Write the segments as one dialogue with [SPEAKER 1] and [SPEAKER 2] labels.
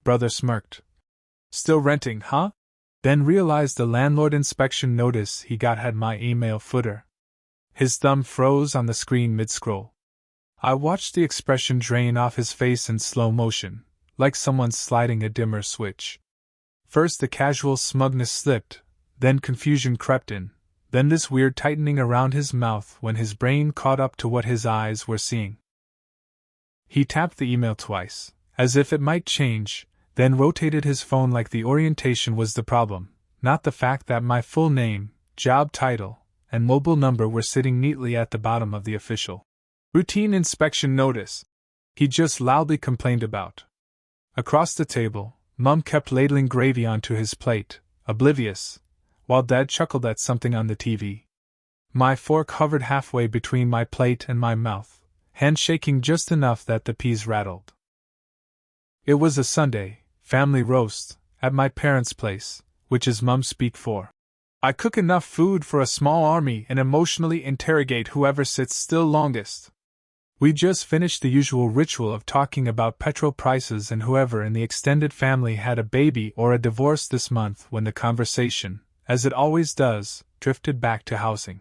[SPEAKER 1] Brother smirked. Still renting, huh? Then realized the landlord inspection notice he got had my email footer. His thumb froze on the screen mid-scroll. I watched the expression drain off his face in slow motion, like someone sliding a dimmer switch. First the casual smugness slipped, then confusion crept in, then this weird tightening around his mouth when his brain caught up to what his eyes were seeing. He tapped the email twice, as if it might change, then rotated his phone like the orientation was the problem, not the fact that my full name, job title, and mobile number were sitting neatly at the bottom of the official routine inspection notice. He just loudly complained about. Across the table, Mum kept ladling gravy onto his plate, oblivious, while Dad chuckled at something on the TV. My fork hovered halfway between my plate and my mouth, hand shaking just enough that the peas rattled. It was a Sunday, family roast, at my parents' place, which is Mum speak for. I cook enough food for a small army and emotionally interrogate whoever sits still longest. We just finished the usual ritual of talking about petrol prices and whoever in the extended family had a baby or a divorce this month when the conversation, as it always does, drifted back to housing.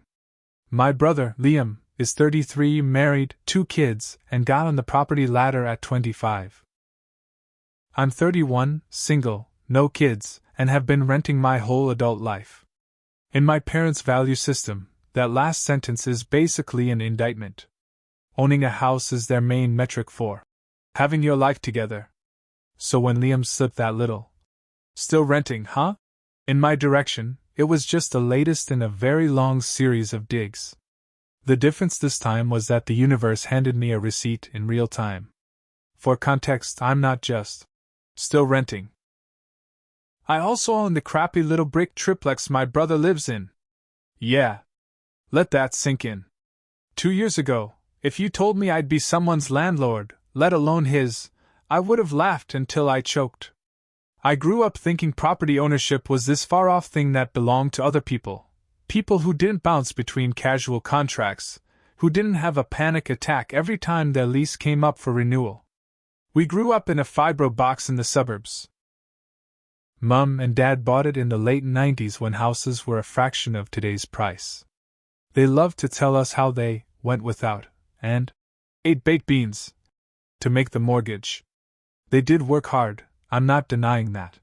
[SPEAKER 1] My brother, Liam, is 33, married, 2 kids, and got on the property ladder at 25. I'm 31, single, no kids, and have been renting my whole adult life. In my parents' value system, that last sentence is basically an indictment. Owning a house is their main metric for having your life together. So when Liam slipped that little, "Still renting, huh?" in my direction, it was just the latest in a very long series of digs. The difference this time was that the universe handed me a receipt in real time. For context, I'm not just still renting. I also own the crappy little brick triplex my brother lives in. Yeah. Let that sink in. 2 years ago, if you told me I'd be someone's landlord, let alone his, I would have laughed until I choked. I grew up thinking property ownership was this far-off thing that belonged to other people. People who didn't bounce between casual contracts, who didn't have a panic attack every time their lease came up for renewal. We grew up in a fibro box in the suburbs. Mum and Dad bought it in the late 90s when houses were a fraction of today's price. They loved to tell us how they went without and ate baked beans to make the mortgage. They did work hard, I'm not denying that.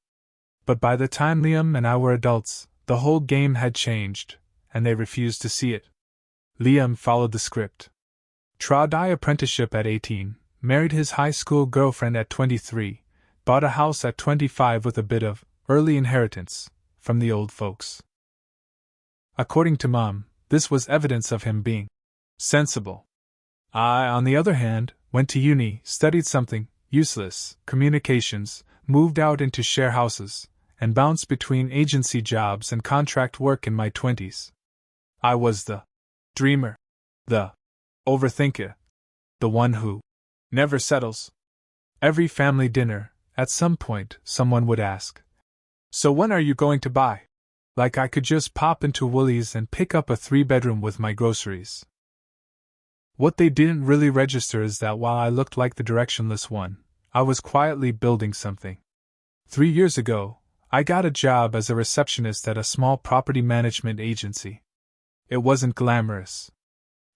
[SPEAKER 1] But by the time Liam and I were adults, the whole game had changed, and they refused to see it. Liam followed the script. Tried apprenticeship at 18, married his high school girlfriend at 23, bought a house at 25 with a bit of early inheritance from the old folks. According to Mom, this was evidence of him being sensible. I, on the other hand, went to uni, studied something useless, communications, moved out into share houses, and bounced between agency jobs and contract work in my 20s. I was the dreamer, the overthinker, the one who never settles. Every family dinner, at some point, someone would ask, "So when are you going to buy?" Like I could just pop into Woolies and pick up a 3-bedroom with my groceries. What they didn't really register is that while I looked like the directionless one, I was quietly building something. 3 years ago, I got a job as a receptionist at a small property management agency. It wasn't glamorous.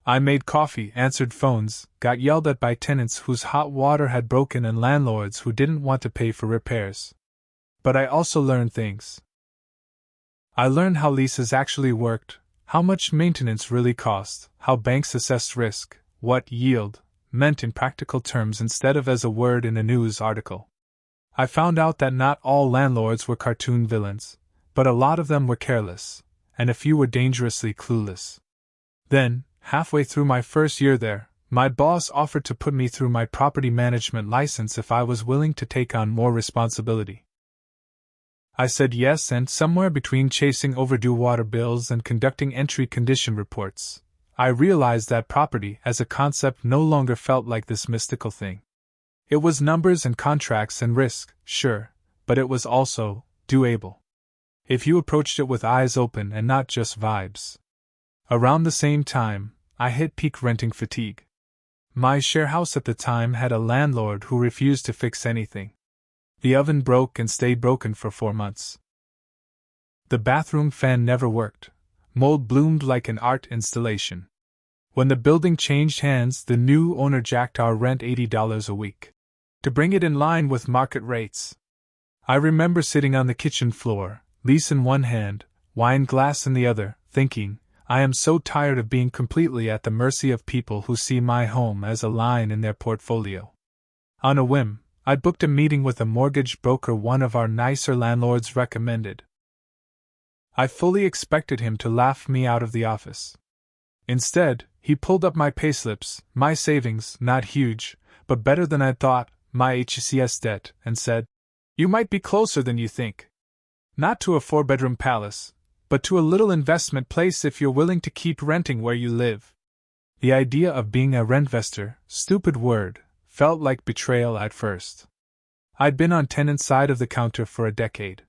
[SPEAKER 1] I made coffee, answered phones, got yelled at by tenants whose hot water had broken and landlords who didn't want to pay for repairs. But I also learned things. I learned how leases actually worked, how much maintenance really cost, how banks assessed risk, what yield meant in practical terms instead of as a word in a news article. I found out that not all landlords were cartoon villains, but a lot of them were careless, and a few were dangerously clueless. Then, halfway through my first year there, my boss offered to put me through my property management license if I was willing to take on more responsibility. I said yes, and somewhere between chasing overdue water bills and conducting entry condition reports, I realized that property as a concept no longer felt like this mystical thing. It was numbers and contracts and risk, sure, but it was also doable. If you approached it with eyes open and not just vibes. Around the same time, I hit peak renting fatigue. My share house at the time had a landlord who refused to fix anything. The oven broke and stayed broken for 4 months. The bathroom fan never worked. Mold bloomed like an art installation. When the building changed hands, the new owner jacked our rent $80 a week to bring it in line with market rates. I remember sitting on the kitchen floor, lease in one hand, wine glass in the other, thinking, I am so tired of being completely at the mercy of people who see my home as a line in their portfolio. On a whim, I booked a meeting with a mortgage broker one of our nicer landlords recommended. I fully expected him to laugh me out of the office. Instead, he pulled up my payslips, my savings, not huge, but better than I'd thought, my HCS debt, and said, You might be closer than you think. Not to a 4-bedroom palace, but to a little investment place if you're willing to keep renting where you live. The idea of being a rentvestor, stupid word, felt like betrayal at first. I'd been on tenant side of the counter for a decade.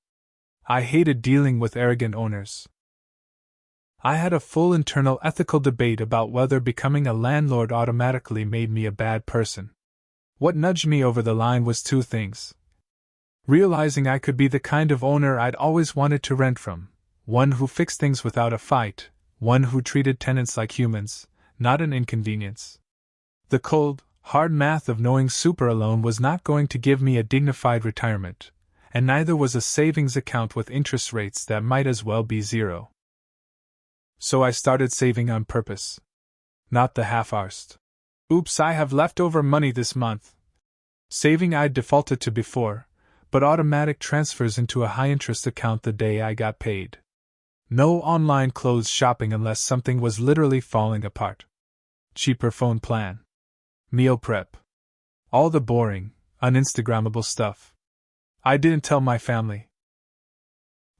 [SPEAKER 1] I hated dealing with arrogant owners. I had a full internal ethical debate about whether becoming a landlord automatically made me a bad person. What nudged me over the line was 2 things. Realizing I could be the kind of owner I'd always wanted to rent from, one who fixed things without a fight, one who treated tenants like humans, not an inconvenience. The cold, hard math of knowing super alone was not going to give me a dignified retirement, and neither was a savings account with interest rates that might as well be 0. So I started saving on purpose. Not the half-arsed, oops, I have leftover money this month. Saving I'd defaulted to before, but automatic transfers into a high-interest account the day I got paid. No online clothes shopping unless something was literally falling apart. Cheaper phone plan. Meal prep. All the boring, uninstagrammable stuff. I didn't tell my family.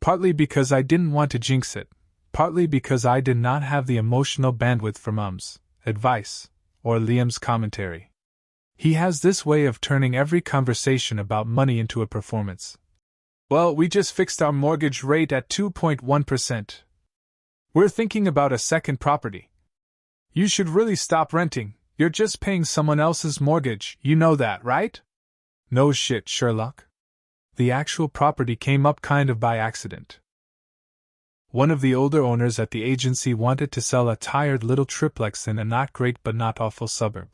[SPEAKER 1] Partly because I didn't want to jinx it, partly because I did not have the emotional bandwidth for Mom's advice or Liam's commentary. He has this way of turning every conversation about money into a performance. Well, we just fixed our mortgage rate at 2.1%. We're thinking about a second property. You should really stop renting, you're just paying someone else's mortgage, you know that, right? No shit, Sherlock. The actual property came up kind of by accident. One of the older owners at the agency wanted to sell a tired little triplex in a not great but not awful suburb.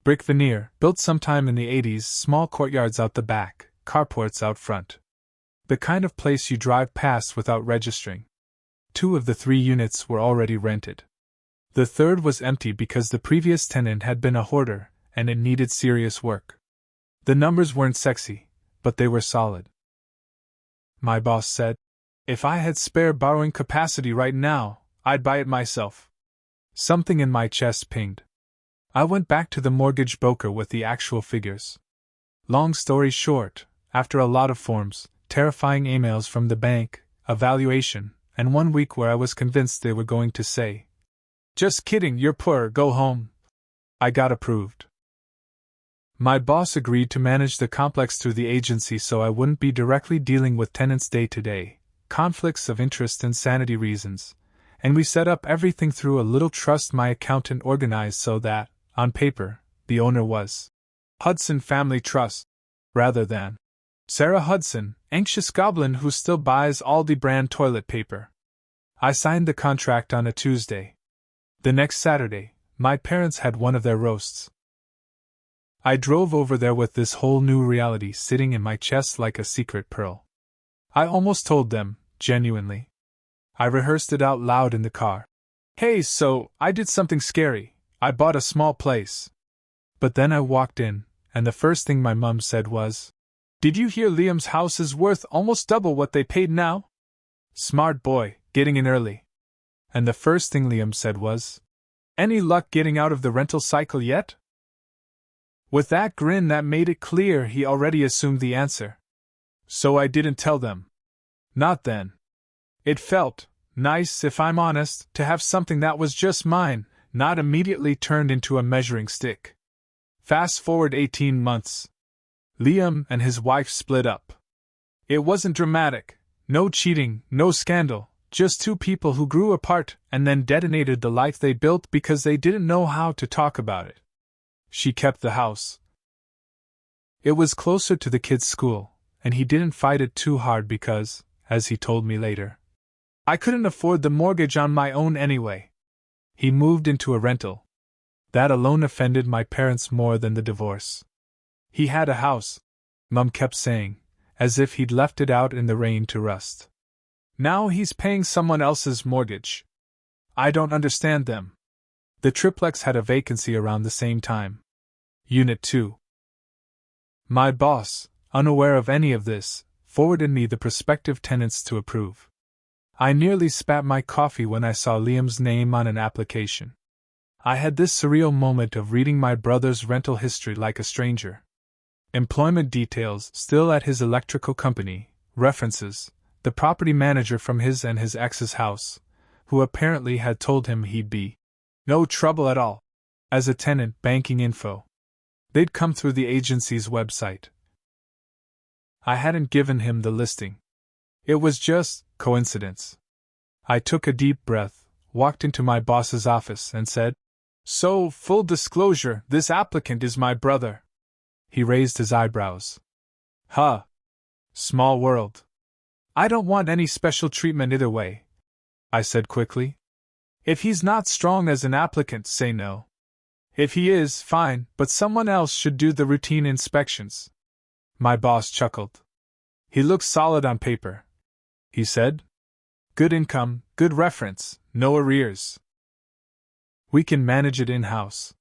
[SPEAKER 1] Brick veneer, built sometime in the 80s, small courtyards out the back, carports out front. The kind of place you drive past without registering. 2 of the 3 units were already rented. The third was empty because the previous tenant had been a hoarder, and it needed serious work. The numbers weren't sexy, but they were solid. My boss said, if I had spare borrowing capacity right now, I'd buy it myself. Something in my chest pinged. I went back to the mortgage broker with the actual figures. Long story short, after a lot of forms, terrifying emails from the bank, a valuation, and 1 week where I was convinced they were going to say, "Just kidding, you're poor, go home," I got approved. My boss agreed to manage the complex through the agency so I wouldn't be directly dealing with tenants day to day, conflicts of interest and sanity reasons, and we set up everything through a little trust my accountant organized so that, on paper, the owner was Hudson Family Trust, rather than Sarah Hudson, anxious goblin who still buys Aldi brand toilet paper. I signed the contract on a Tuesday. The next Saturday, my parents had one of their roasts. I drove over there with this whole new reality sitting in my chest like a secret pearl. I almost told them, genuinely. I rehearsed it out loud in the car. Hey, so, I did something scary. I bought a small place. But then I walked in, and the first thing my mum said was, "Did you hear Liam's house is worth almost double what they paid now? Smart boy, getting in early." And the first thing Liam said was, "Any luck getting out of the rental cycle yet?" With that grin that made it clear he already assumed the answer. So I didn't tell them. Not then. It felt nice, if I'm honest, to have something that was just mine, not immediately turned into a measuring stick. Fast forward 18 months. Liam and his wife split up. It wasn't dramatic, no cheating, no scandal, just 2 people who grew apart and then detonated the life they built because they didn't know how to talk about it. She kept the house. It was closer to the kids' school, and he didn't fight it too hard because, as he told me later, I couldn't afford the mortgage on my own anyway. He moved into a rental. That alone offended my parents more than the divorce. He had a house, Mum kept saying, as if he'd left it out in the rain to rust. Now he's paying someone else's mortgage. I don't understand them. The triplex had a vacancy around the same time. Unit 2. My boss, unaware of any of this, forwarded me the prospective tenants to approve. I nearly spat my coffee when I saw Liam's name on an application. I had this surreal moment of reading my brother's rental history like a stranger. Employment details still at his electrical company, references, the property manager from his and his ex's house, who apparently had told him he'd be no trouble at all as a tenant, banking info. They'd come through the agency's website. I hadn't given him the listing. It was just coincidence. I took a deep breath, walked into my boss's office, and said, "So, full disclosure, this applicant is my brother." He raised his eyebrows. Huh. Small world. I don't want any special treatment either way, I said quickly. If he's not strong as an applicant, say no. If he is, fine, but someone else should do the routine inspections. My boss chuckled. He looks solid on paper, he said. Good income, good reference, no arrears. We can manage it in-house.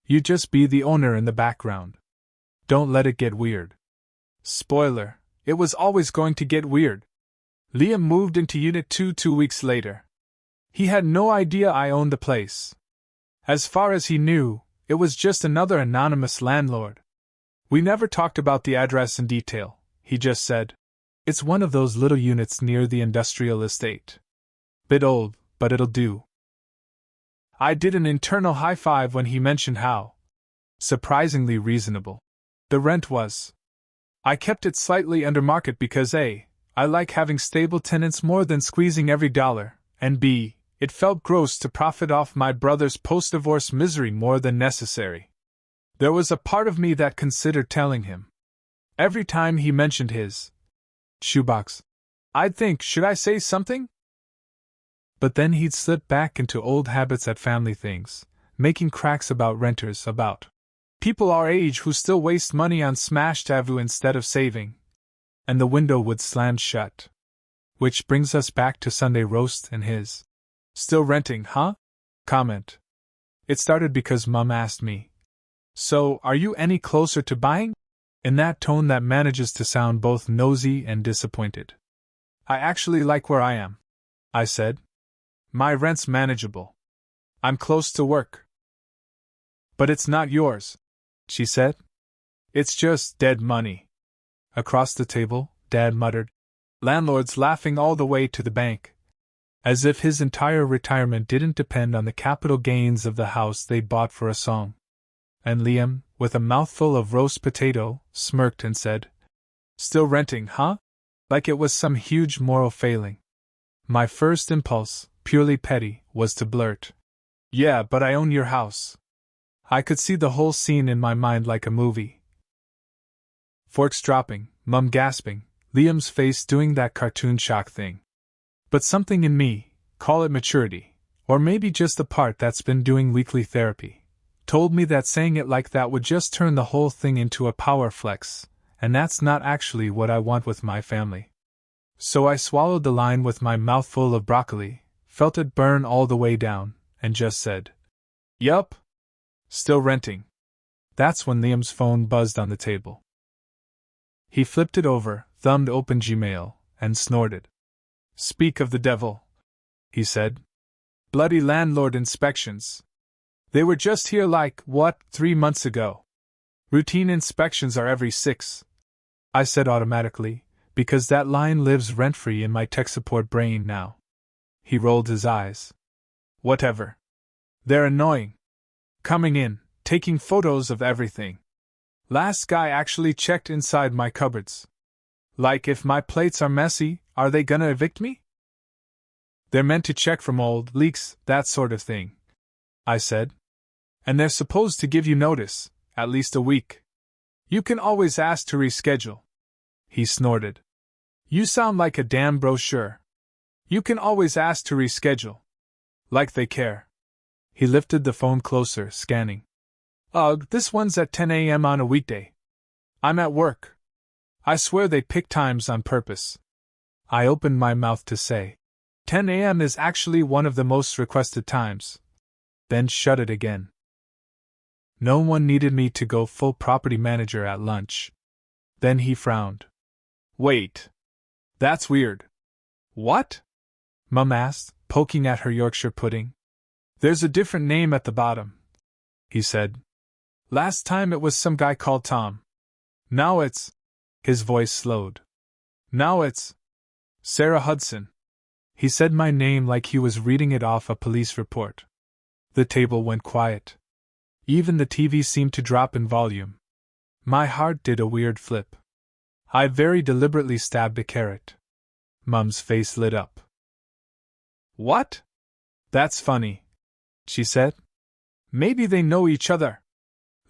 [SPEAKER 1] You just be the owner in the background. Don't let it get weird. Spoiler, it was always going to get weird. Liam moved into Unit 2 2 weeks later. He had no idea I owned the place. As far as he knew, it was just another anonymous landlord. We never talked about the address in detail, he just said. It's one of those little units near the industrial estate. Bit old, but it'll do. I did an internal high five when he mentioned how surprisingly reasonable the rent was. I kept it slightly under market because A, I like having stable tenants more than squeezing every dollar, and B, it felt gross to profit off my brother's post-divorce misery more than necessary. There was a part of me that considered telling him. Every time he mentioned his shoebox, I'd think, should I say something? But then he'd slip back into old habits at family things, making cracks about renters, about people our age who still waste money on smashed Avu instead of saving. And the window would slam shut. Which brings us back to Sunday roast and his still renting, huh? Comment. It started because Mum asked me, "So, are you any closer to buying?" in that tone that manages to sound both nosy and disappointed. I actually like where I am, I said. My rent's manageable. I'm close to work. But it's not yours, she said. It's just dead money. Across the table, Dad muttered, "Landlord's laughing all the way to the bank." As if his entire retirement didn't depend on the capital gains of the house they bought for a song. And Liam, with a mouthful of roast potato, smirked and said, "Still renting, huh?" Like it was some huge moral failing. My first impulse, purely petty, was to blurt, "Yeah, but I own your house." I could see the whole scene in my mind like a movie. Forks dropping, Mum gasping, Liam's face doing that cartoon shock thing. But something in me, call it maturity, or maybe just the part that's been doing weekly therapy, told me that saying it like that would just turn the whole thing into a power flex, and that's not actually what I want with my family. So I swallowed the line with my mouth full of broccoli, felt it burn all the way down, and just said, "Yup. Still renting." That's when Liam's phone buzzed on the table. He flipped it over, thumbed open Gmail, and snorted. "Speak of the devil," he said. "Bloody landlord inspections. They were just here 3 months ago. Routine inspections are every 6. I said automatically, because that line lives rent-free in my tech support brain now. He rolled his eyes. "Whatever. They're annoying. Coming in, taking photos of everything. Last guy actually checked inside my cupboards. Like if my plates are messy, are they gonna evict me?" "They're meant to check for mold, leaks, that sort of thing," I said. "And they're supposed to give you notice, at least a week. You can always ask to reschedule." He snorted. You sound like a damn brochure. You can always ask to reschedule. Like they care. He lifted the phone closer, scanning. Ugh, this one's at 10 a.m. on a weekday. I'm at work. I swear they pick times on purpose. I opened my mouth to say, 10 a.m. is actually one of the most requested times. Then shut it again. No one needed me to go full property manager at lunch. Then he frowned. Wait. That's weird. What? Mum asked, poking at her Yorkshire pudding. There's a different name at the bottom, he said. Last time it was some guy called Tom. Now it's... His voice slowed. Now it's... Sarah Hudson. He said my name like he was reading it off a police report. The table went quiet. Even the TV seemed to drop in volume. My heart did a weird flip. I very deliberately stabbed a carrot. Mum's face lit up. What? That's funny, she said. Maybe they know each other.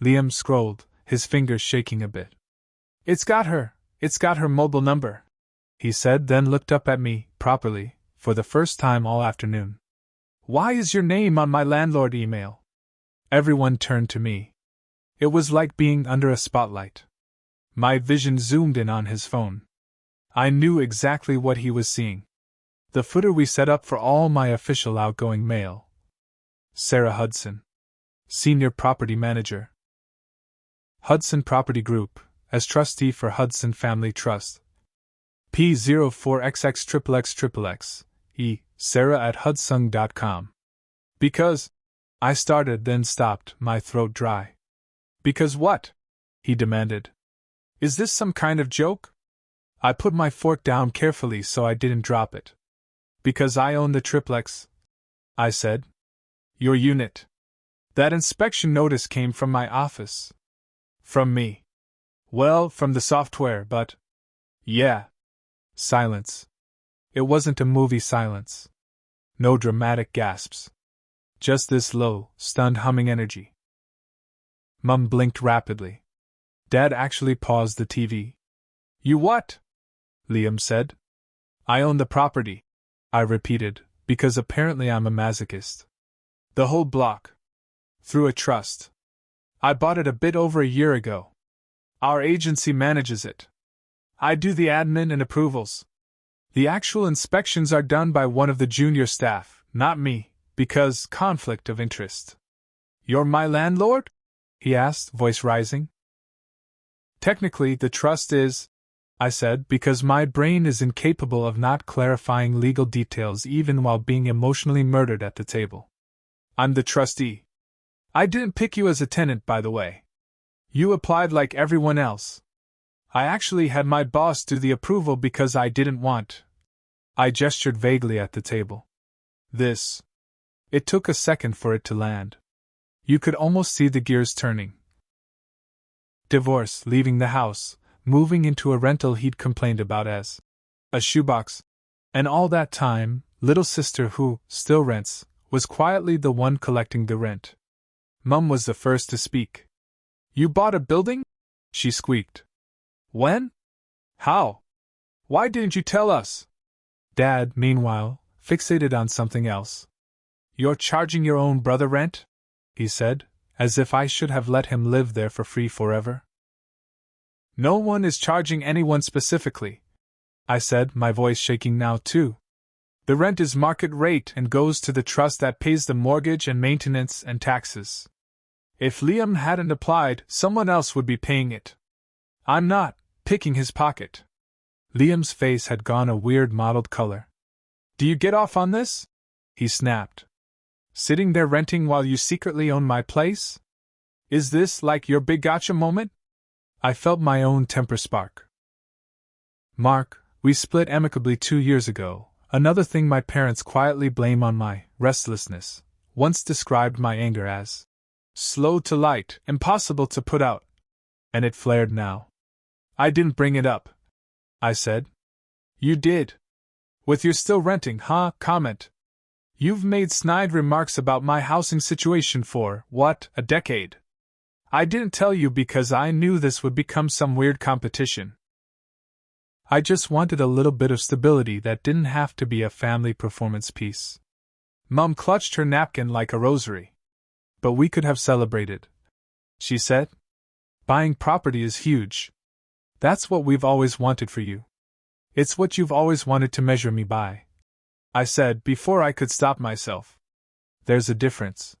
[SPEAKER 1] Liam scrolled, his fingers shaking a bit. It's got her mobile number, he said, then looked up at me, properly, for the first time all afternoon. Why is your name on my landlord email? Everyone turned to me. It was like being under a spotlight. My vision zoomed in on his phone. I knew exactly what he was seeing. The footer we set up for all my official outgoing mail. Sarah Hudson, Senior Property Manager. Hudson Property Group, as trustee for Hudson Family Trust. P04XXXXXXX, Sarah@hudsung.com. Because... I started, then stopped, my throat dry. Because what? He demanded. Is this some kind of joke? I put my fork down carefully so I didn't drop it. Because I own the triplex, I said. Your unit. That inspection notice came from my office. From me. Well, from the software, but... Yeah. Silence. It wasn't a movie silence. No dramatic gasps. Just this low, stunned humming energy. Mum blinked rapidly. Dad actually paused the TV. You what? Liam said. I own the property, I repeated, because apparently I'm a masochist. The whole block. Through a trust. I bought it a bit over a year ago. Our agency manages it. I do the admin and approvals. The actual inspections are done by one of the junior staff, not me. Because conflict of interest. You're my landlord? He asked, voice rising. Technically, the trust is, I said, because my brain is incapable of not clarifying legal details even while being emotionally murdered at the table. I'm the trustee. I didn't pick you as a tenant, by the way. You applied like everyone else. I actually had my boss do the approval because I didn't want. I gestured vaguely at the table. This. It took a second for it to land. You could almost see the gears turning. Divorce, leaving the house, moving into a rental he'd complained about as a shoebox. And all that time, little sister who still rents, was quietly the one collecting the rent. Mum was the first to speak. You bought a building? She squeaked. When? How? Why didn't you tell us? Dad, meanwhile, fixated on something else. You're charging your own brother rent? He said, as if I should have let him live there for free forever. No one is charging anyone specifically, I said, my voice shaking now too. The rent is market rate and goes to the trust that pays the mortgage and maintenance and taxes. If Liam hadn't applied, someone else would be paying it. I'm not picking his pocket. Liam's face had gone a weird mottled color. Do you get off on this? He snapped. Sitting there renting while you secretly own my place? Is this like your big gotcha moment? I felt my own temper spark. Mark, we split amicably 2 years ago. Another thing my parents quietly blame on my restlessness, once described my anger as slow to light, impossible to put out. And it flared now. I didn't bring it up, I said. You did. With your still renting, huh? Comment. You've made snide remarks about my housing situation for, what, a decade. I didn't tell you because I knew this would become some weird competition. I just wanted a little bit of stability that didn't have to be a family performance piece. Mum clutched her napkin like a rosary. But we could have celebrated, she said. Buying property is huge. That's what we've always wanted for you. It's what you've always wanted to measure me by, I said before I could stop myself. There's a difference.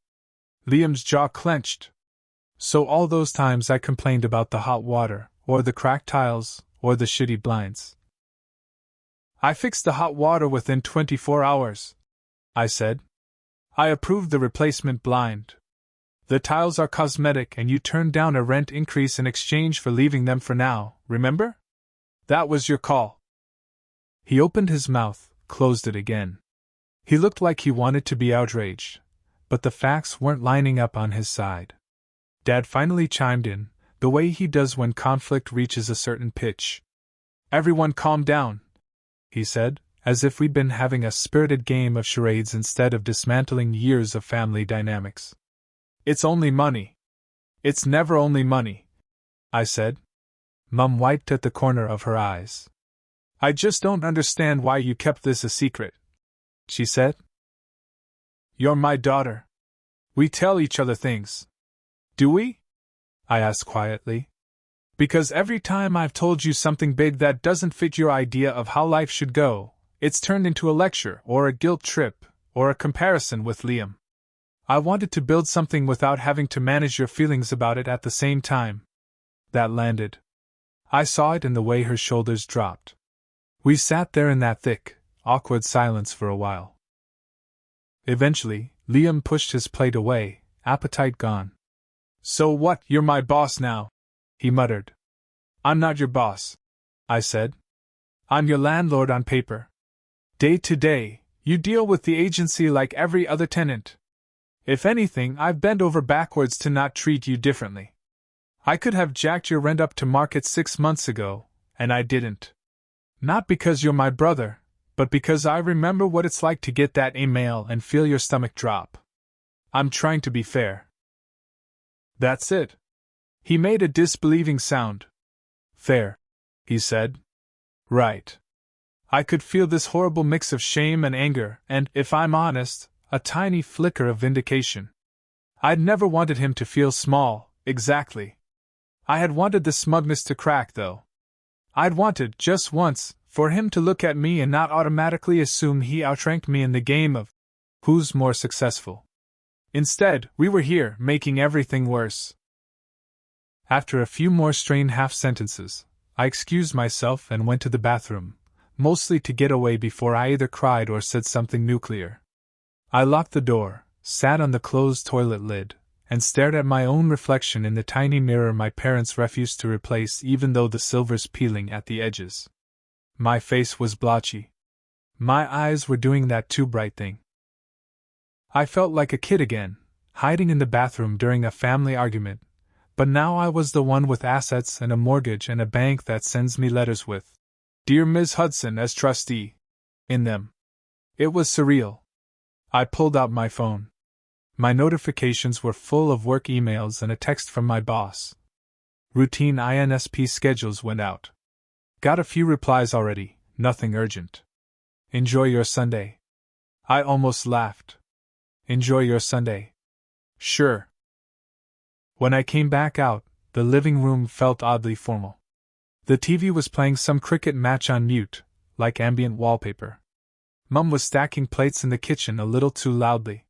[SPEAKER 1] Liam's jaw clenched. So all those times I complained about the hot water, or the cracked tiles, or the shitty blinds. I fixed the hot water within 24 hours, I said. I approved the replacement blind. The tiles are cosmetic and you turned down a rent increase in exchange for leaving them for now, remember? That was your call. He opened his mouth, closed it again. He looked like he wanted to be outraged, but the facts weren't lining up on his side. Dad finally chimed in, the way he does when conflict reaches a certain pitch. Everyone calm down, he said, as if we'd been having a spirited game of charades instead of dismantling years of family dynamics. It's only money. It's never only money, I said. Mum wiped at the corner of her eyes. I just don't understand why you kept this a secret, she said. You're my daughter. We tell each other things. Do we? I asked quietly. Because every time I've told you something big that doesn't fit your idea of how life should go, it's turned into a lecture, or a guilt trip, or a comparison with Liam. I wanted to build something without having to manage your feelings about it at the same time. That landed. I saw it in the way her shoulders dropped. We sat there in that thick, awkward silence for a while. Eventually, Liam pushed his plate away, appetite gone. So what, you're my boss now, he muttered. I'm not your boss, I said. I'm your landlord on paper. Day to day, you deal with the agency like every other tenant. If anything, I've bent over backwards to not treat you differently. I could have jacked your rent up to market 6 months ago, and I didn't. Not because you're my brother, but because I remember what it's like to get that email and feel your stomach drop. I'm trying to be fair. That's it. He made a disbelieving sound. Fair, he said. Right. I could feel this horrible mix of shame and anger, and, if I'm honest, a tiny flicker of vindication. I'd never wanted him to feel small, exactly. I had wanted the smugness to crack, though. I'd wanted, just once, for him to look at me and not automatically assume he outranked me in the game of who's more successful. Instead, we were here, making everything worse. After a few more strained half-sentences, I excused myself and went to the bathroom, mostly to get away before I either cried or said something nuclear. I locked the door, sat on the closed toilet lid, and stared at my own reflection in the tiny mirror my parents refused to replace even though the silver's peeling at the edges. My face was blotchy. My eyes were doing that too bright thing. I felt like a kid again, hiding in the bathroom during a family argument, but now I was the one with assets and a mortgage and a bank that sends me letters with "Dear Ms. Hudson as trustee" in them. It was surreal. I pulled out my phone. My notifications were full of work emails and a text from my boss. Routine INSP schedules went out. Got a few replies already, nothing urgent. Enjoy your Sunday. I almost laughed. Enjoy your Sunday. Sure. When I came back out, the living room felt oddly formal. The TV was playing some cricket match on mute, like ambient wallpaper. Mum was stacking plates in the kitchen a little too loudly.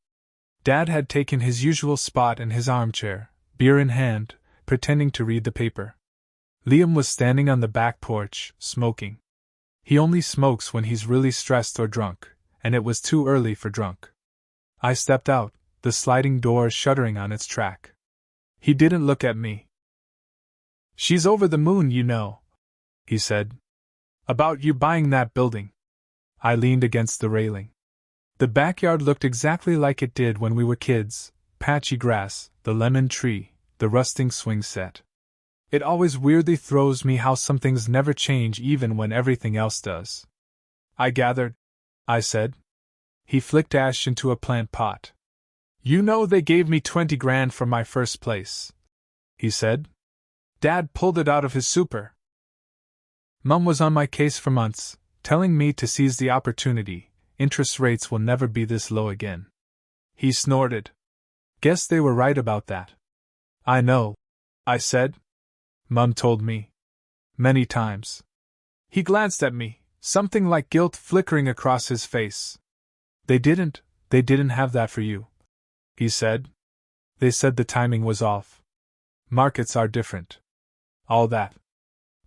[SPEAKER 1] Dad had taken his usual spot in his armchair, beer in hand, pretending to read the paper. Liam was standing on the back porch, smoking. He only smokes when he's really stressed or drunk, and it was too early for drunk. I stepped out, the sliding door shuddering on its track. He didn't look at me. She's over the moon, you know, he said. About you buying that building. I leaned against the railing. The backyard looked exactly like it did when we were kids, patchy grass, the lemon tree, the rusting swing set. It always weirdly throws me how some things never change even when everything else does. I gathered, I said. He flicked ash into a plant pot. You know they gave me 20 grand for my first place, he said. Dad pulled it out of his super. Mum was on my case for months, telling me to seize the opportunity. Interest rates will never be this low again. He snorted. Guess they were right about that. I know, I said. Mum told me. Many times. He glanced at me, something like guilt flickering across his face. They didn't have that for you, he said. They said the timing was off. Markets are different. All that.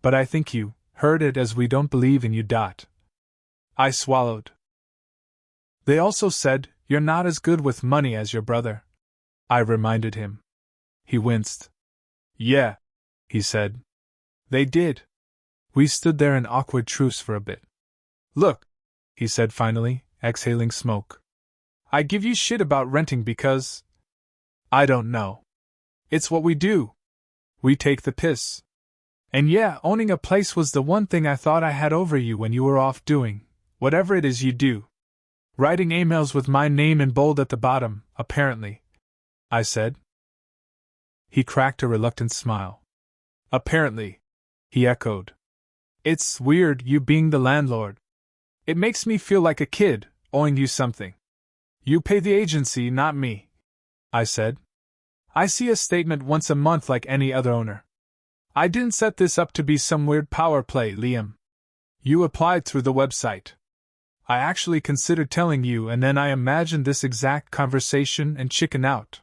[SPEAKER 1] But I think you heard it as we don't believe in you. I swallowed. They also said, you're not as good with money as your brother. I reminded him. He winced. Yeah, he said. They did. We stood there in awkward truce for a bit. Look, he said finally, exhaling smoke. I give you shit about renting because… I don't know. It's what we do. We take the piss. And yeah, owning a place was the one thing I thought I had over you when you were off doing whatever it is you do. Writing emails with my name in bold at the bottom, apparently, I said. He cracked a reluctant smile. Apparently, he echoed. It's weird, you being the landlord. It makes me feel like a kid, owing you something. You pay the agency, not me, I said. I see a statement once a month like any other owner. I didn't set this up to be some weird power play, Liam. You applied through the website. I actually considered telling you, and then I imagined this exact conversation and chicken out.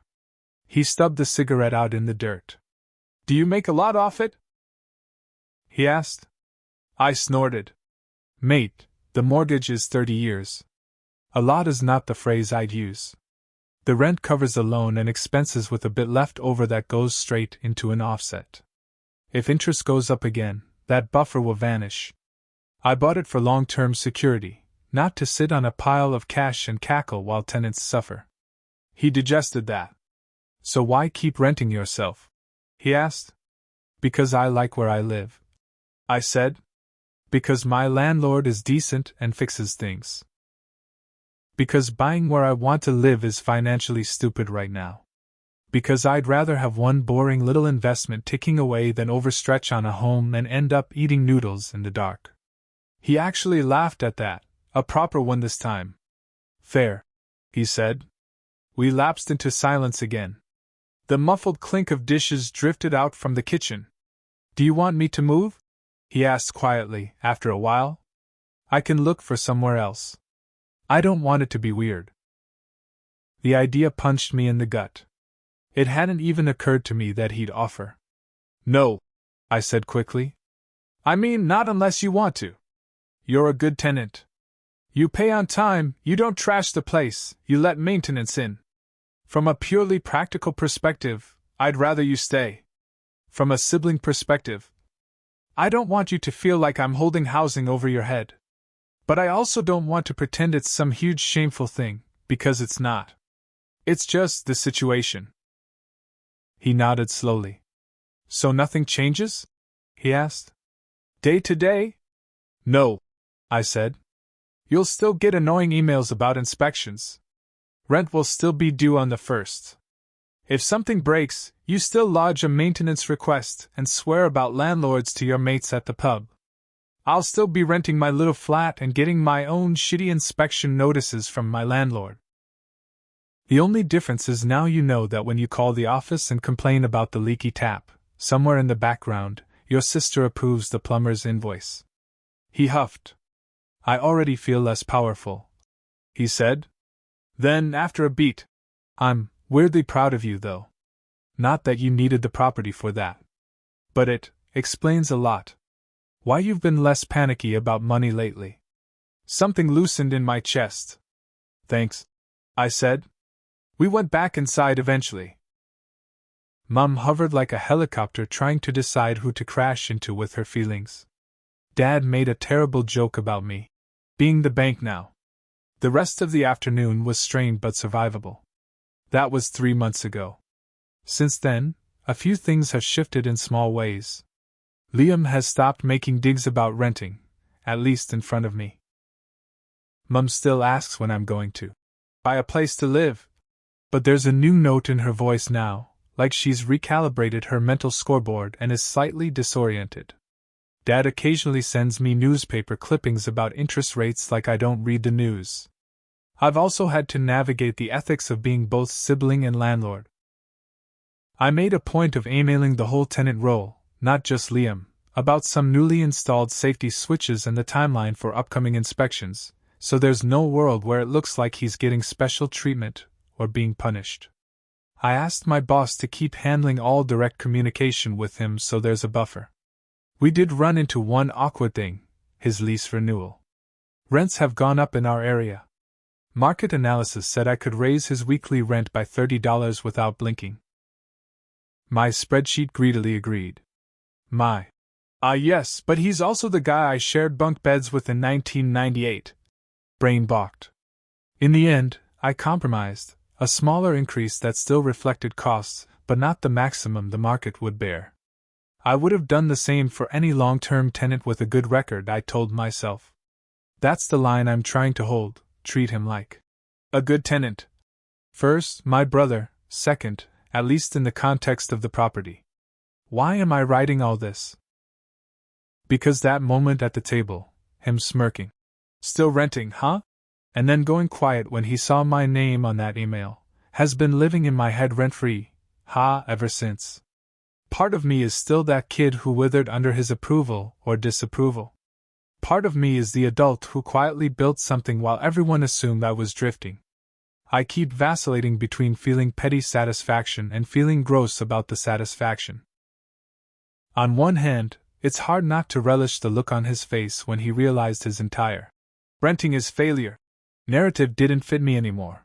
[SPEAKER 1] He stubbed the cigarette out in the dirt. Do you make a lot off it? He asked. I snorted. Mate, the mortgage is 30 years. A lot is not the phrase I'd use. The rent covers the loan and expenses with a bit left over that goes straight into an offset. If interest goes up again, that buffer will vanish. I bought it for long-term security, not to sit on a pile of cash and cackle while tenants suffer. He digested that. So why keep renting yourself? He asked. Because I like where I live, I said. Because my landlord is decent and fixes things. Because buying where I want to live is financially stupid right now. Because I'd rather have one boring little investment ticking away than overstretch on a home and end up eating noodles in the dark. He actually laughed at that, a proper one this time. Fair, he said. We lapsed into silence again. The muffled clink of dishes drifted out from the kitchen. Do you want me to move? He asked quietly, after a while. I can look for somewhere else. I don't want it to be weird. The idea punched me in the gut. It hadn't even occurred to me that he'd offer. No, I said quickly. I mean, not unless you want to. You're a good tenant. You pay on time, you don't trash the place, you let maintenance in. From a purely practical perspective, I'd rather you stay. From a sibling perspective, I don't want you to feel like I'm holding housing over your head. But I also don't want to pretend it's some huge shameful thing, because it's not. It's just the situation. He nodded slowly. So nothing changes? He asked. Day to day? No, I said. You'll still get annoying emails about inspections. Rent will still be due on the 1st. If something breaks, you still lodge a maintenance request and swear about landlords to your mates at the pub. I'll still be renting my little flat and getting my own shitty inspection notices from my landlord. The only difference is now you know that when you call the office and complain about the leaky tap, somewhere in the background, your sister approves the plumber's invoice. He huffed. I already feel less powerful, he said. Then, after a beat, I'm weirdly proud of you, though. Not that you needed the property for that. But it explains a lot. Why you've been less panicky about money lately. Something loosened in my chest. Thanks, I said. We went back inside eventually. Mum hovered like a helicopter trying to decide who to crash into with her feelings. Dad made a terrible joke about me being the bank now. The rest of the afternoon was strained but survivable. That was 3 months ago. Since then, a few things have shifted in small ways. Liam has stopped making digs about renting, at least in front of me. Mum still asks when I'm going to buy a place to live, but there's a new note in her voice now, like she's recalibrated her mental scoreboard and is slightly disoriented. Dad occasionally sends me newspaper clippings about interest rates like I don't read the news. I've also had to navigate the ethics of being both sibling and landlord. I made a point of emailing the whole tenant roll, not just Liam, about some newly installed safety switches and the timeline for upcoming inspections, so there's no world where it looks like he's getting special treatment or being punished. I asked my boss to keep handling all direct communication with him so there's a buffer. We did run into one awkward thing: his lease renewal. Rents have gone up in our area. Market analysis said I could raise his weekly rent by $30 without blinking. My spreadsheet greedily agreed. Yes, but he's also the guy I shared bunk beds with in 1998. Brain balked. In the end, I compromised, a smaller increase that still reflected costs, but not the maximum the market would bear. I would have done the same for any long-term tenant with a good record, I told myself. That's the line I'm trying to hold: treat him like a good tenant. First, my brother; second, at least in the context of the property. Why am I writing all this? Because that moment at the table, him smirking, "Still renting, huh?" and then going quiet when he saw my name on that email, has been living in my head rent-free, ever since. Part of me is still that kid who withered under his approval or disapproval. Part of me is the adult who quietly built something while everyone assumed I was drifting. I keep vacillating between feeling petty satisfaction and feeling gross about the satisfaction. On one hand, it's hard not to relish the look on his face when he realized his entire renting is failure narrative didn't fit me anymore.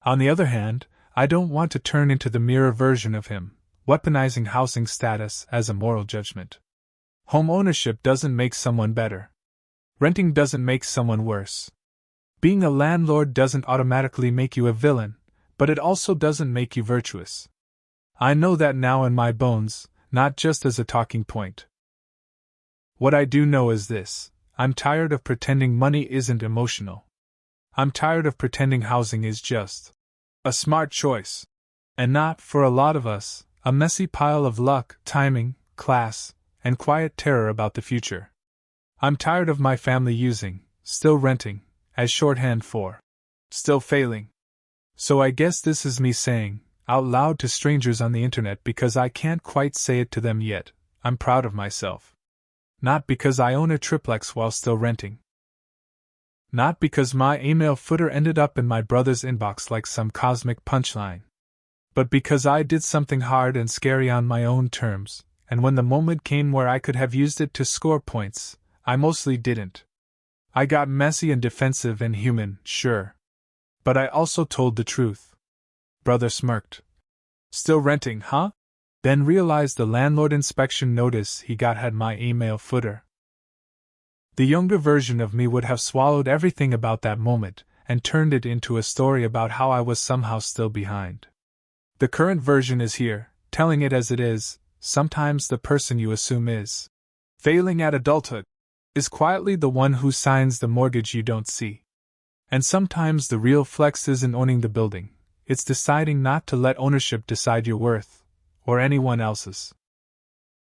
[SPEAKER 1] On the other hand, I don't want to turn into the mirror version of him, weaponizing housing status as a moral judgment. Home ownership doesn't make someone better. Renting doesn't make someone worse. Being a landlord doesn't automatically make you a villain, but it also doesn't make you virtuous. I know that now in my bones, not just as a talking point. What I do know is this: I'm tired of pretending money isn't emotional. I'm tired of pretending housing is just a smart choice. And not, for a lot of us, a messy pile of luck, timing, class, and quiet terror about the future. I'm tired of my family using "still renting" as shorthand for still failing. So I guess this is me saying, out loud to strangers on the internet because I can't quite say it to them yet, I'm proud of myself. Not because I own a triplex while still renting. Not because my email footer ended up in my brother's inbox like some cosmic punchline. But because I did something hard and scary on my own terms, and when the moment came where I could have used it to score points, I mostly didn't. I got messy and defensive and human, sure. But I also told the truth. Brother smirked. "Still renting, huh?" Then realized the landlord inspection notice he got had my email footer. The younger version of me would have swallowed everything about that moment and turned it into a story about how I was somehow still behind. The current version is here, telling it as it is. Sometimes the person you assume is failing at adulthood is quietly the one who signs the mortgage you don't see. And sometimes the real flex isn't owning the building, it's deciding not to let ownership decide your worth, or anyone else's.